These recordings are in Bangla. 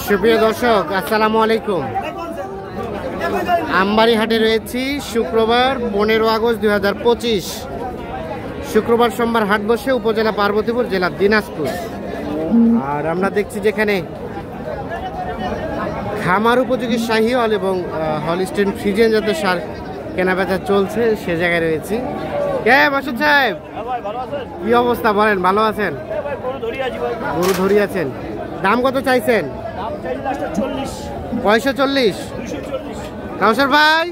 সুপ্রিয় দর্শক, আসসালামু আলাইকুম। আমবাড়ি হাটে রয়েছি শুক্রবার 15 আগস্ট 2025। শুক্রবার সোমবার হাট বসে উপজেলা পার্বতীপুর, জেলা দিনাজপুর। আর আমরা দেখছি যেখানে খামার উপযোগী শাহিওয়াল এবং হলিস্টিন ফ্রিজিয়ান জাতের সার কেনাবেচা চলছে, সে জায়গায় রয়েছি। কে মাসুদ সাহেব, কি অবস্থা বলেন? ভালো আছেন? গরু ধরিয়েছেন। দাম কত চাইছেন? 45। কাউসার ভাই,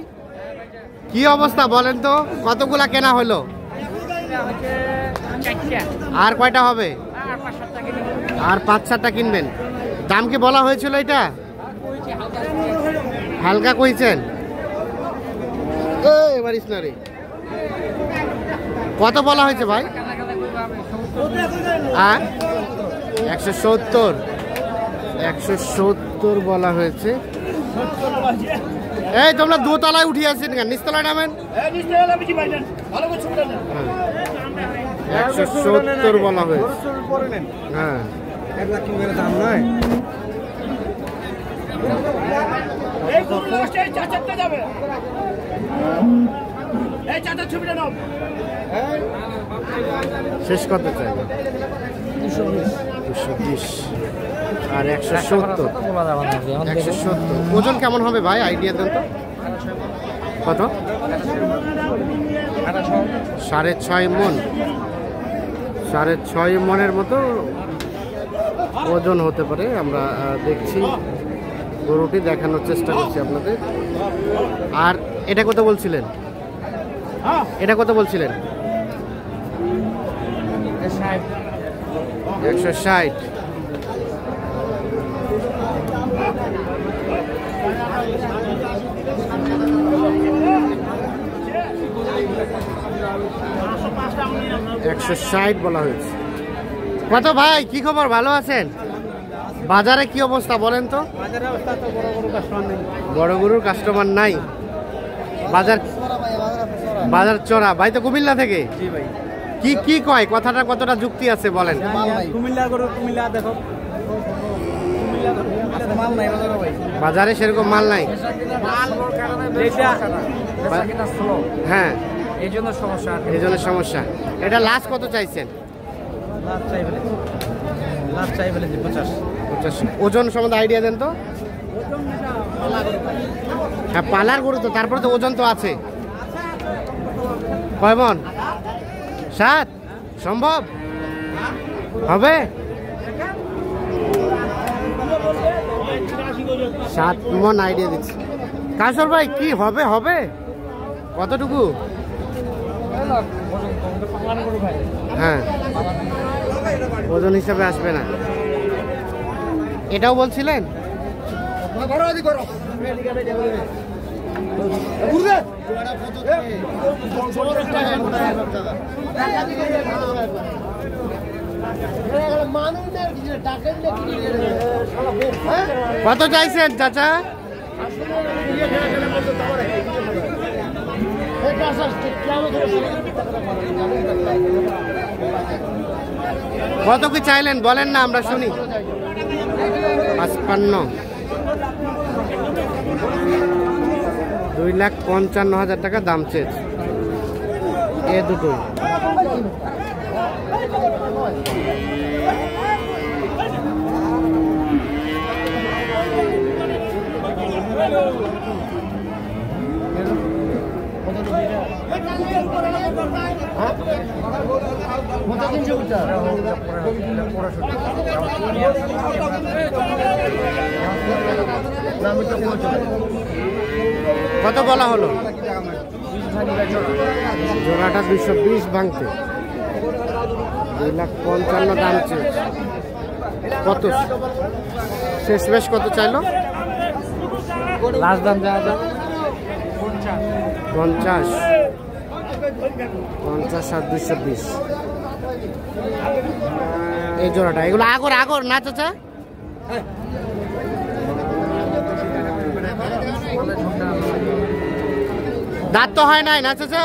কি অবস্থা বলেন তো? কতগুলা কেনা হলো? আর কয়টা হবে? আর 5-7টা কিনবেন। দাম কি বলা হয়েছিল? এটা হালকা কইছেন। এবার ইসনারি কত বলা হয়েছে ভাই? 170 বলা হয়েছে। এই তোমরা দোতলায় উঠিয়ে আসছেন কেন? নিচতলায় নামেন। 170 বলা হয়েছে। হ্যাঁ, শেষ কত চাইবে? 220 আর 170। ওজন কেমন হবে ভাই, আইডিয়া দেন তো? কত? 6.5 মন। 6.5 মনের মতো ওজন হতে পারে। আমরা দেখছি, গরুটি দেখানোর চেষ্টা করছি আপনাদের। আর এটা কত বলছিলেন? এটা কত বলছিলেন? 160। বলা হয়েছে। কত ভাই, কি খবর? ভালো আছেন? বাজারে কি অবস্থা বলেন তো? বড় গরুর কাস্টমার নাই। বাজার চড়া। ভাই তো কুমিল্লা থেকে। কি কি কয়? কথাটা কতটা যুক্তি আছে বলেন? বাজারে সেরকম মাল নাই। হ্যাঁ, এই জন্য সমস্যা। এটা লাস্ট কত চাইছেন? 85। ওজন সম্বন্ধে আইডিয়া দেন তো? হ্যাঁ, পালার গরু তো, তারপরে তো ওজন তো আছে। কয় মন? 7 সম্ভব হবে? 7 মন আইডিয়া দিচ্ছি। কাশর ভাই, কি হবে? হবে কতটুকু? হ্যাঁ, ওজন হিসাবে আসবে না। এটাও বলছিলেন? কত চাইছেন চাচা? কত কি চাইলেন বলেন না, আমরা শুনি। 55। 2,55,000 টাকা দাম চেয়েছে এ দুটো। কত বলা হলো? জোড়াটা 220 ভাঙতে। 2,55,000 দাম চেয়েছে। কত শেষ বেশ কত চাইলো? লাস্ট দাম যা 50 আর 220 এই জোড়াটা। এগুলো আগর না চাচা? দাঁত তো হয় নাই না চাচা?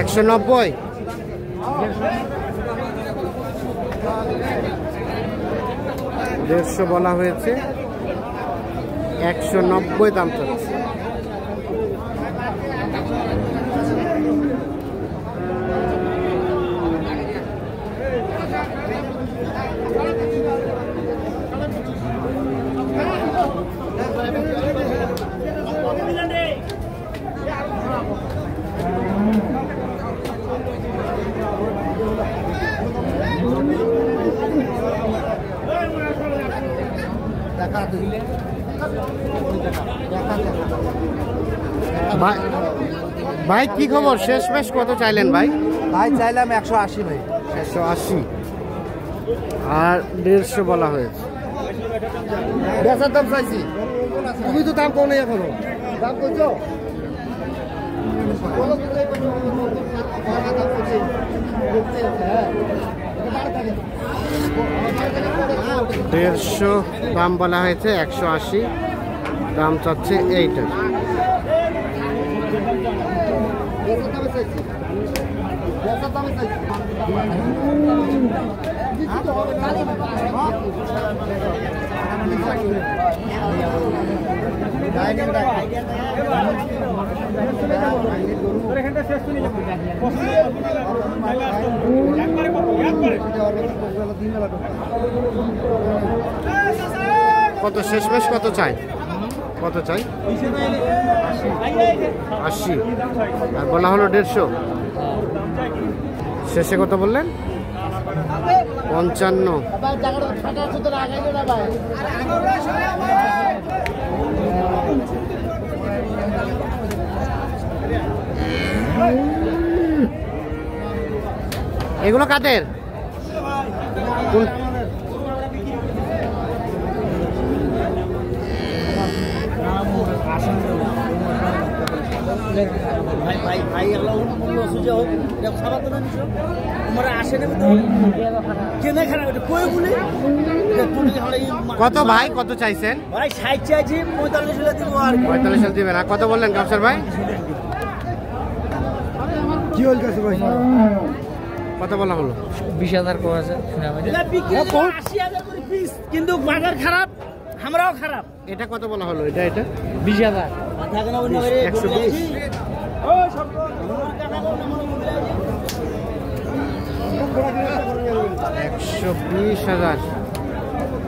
একশো 90। দেড়শো বলা হয়েছে, 190 দাম চাচ্ছে। ভাই কি খবর? শেষমেশ কত চাইলেন ভাই? ভাই চাইলাম 180 ভাই। 180 আর 150 বলা হয়েছে। বেচার দাম চাইছি, তুমি তো দাম কম নেই এখনো। দাম করছো 150 দাম বলা হয়েছে, 180 দাম চাচ্ছে এইটার। কত শেষমেশ কত চাই? কত চাই? 80 আর বলা হলো 150। শেষে কত বললেন? 55। এগুলো কাদের? কত ভাই কত চাইছেন? ভাই 60 চাইছি, 45 হলে দিব। আর 45 দিবেন। আর কত বললেন কাউসার ভাই? কি হল কাছে ভাই? কত বলা হলো? 20,000 কো আছে। এটা বিক্রি 80,000 করে পিস, কিন্তু বাজার খারাপ, আমরাও খারাপ। এটা কত বলা হলো? এটা 20,000 থাকে না অন্য করে 120। ও সব 120,000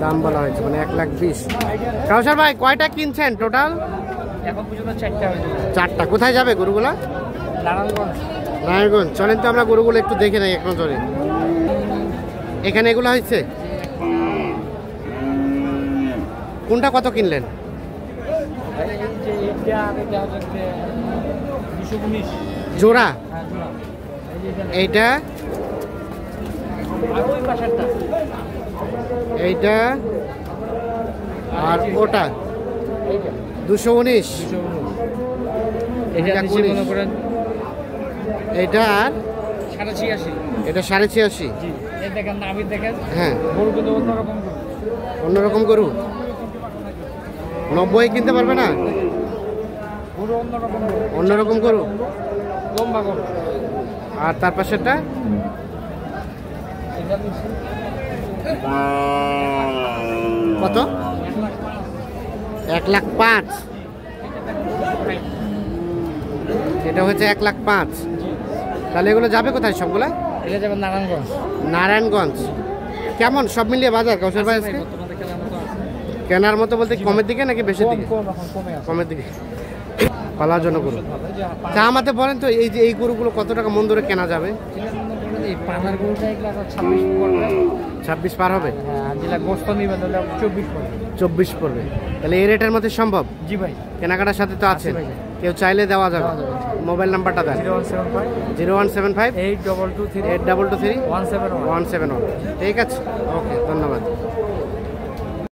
দাম বলা হয়েছে, মানে 1,20,000। কাউসার ভাই কয়টা কিনছেন টোটাল? এখন পর্যন্ত 4টা হয়েছে। 4টা। কোথায় যাবে গরুগুলা? নারায়ণগঞ্জ। চলেন তো আমরা গরুগুলো একটু দেখে নেই এক নজরে। এখানে এগুলো হয়েছে, কোনটা কত কিনলেন? জোড়া? এইটা এইটা আর ওটা 219। এইটা আর 86। এটা 86.5। দেখেন আমি দেখেন, হ্যাঁ গরু কিন্তু অন্যরকম, অন্যরকম গরু। 90 কিনতে পারবে না? গরু অন্যরকম, অন্যরকম গরু, লম্বা গরু। আর তার পাশেরটা কত? 1,05,000। এটা হচ্ছে 1,05,000। তাহলে এগুলো যাবে কোথায় সবগুলা? এটা যাবে নারায়ণগঞ্জ। নারায়ণগঞ্জ। কেমন সব মিলিয়ে বাজার কাউসার ভাই আজকে? কেনার মতো বলতে কমের দিকে নাকি বেশির দিকে? কমের দিকে। পালার জন্য গরু। তা আমাদের বলেন তো, এই যে এই গরুগুলো কত টাকা মন ধরে কেনা যাবে? 26 পার হবে। 24 পড়বে। তাহলে এই রেটের মধ্যে সম্ভব? জি ভাই। কেনাকাটার সাথে তো আছে, কেউ চাইলে দেওয়া যাবে। মোবাইল নাম্বারটা দেন। 0175 822 171। ঠিক আছে, ওকে, ধন্যবাদ।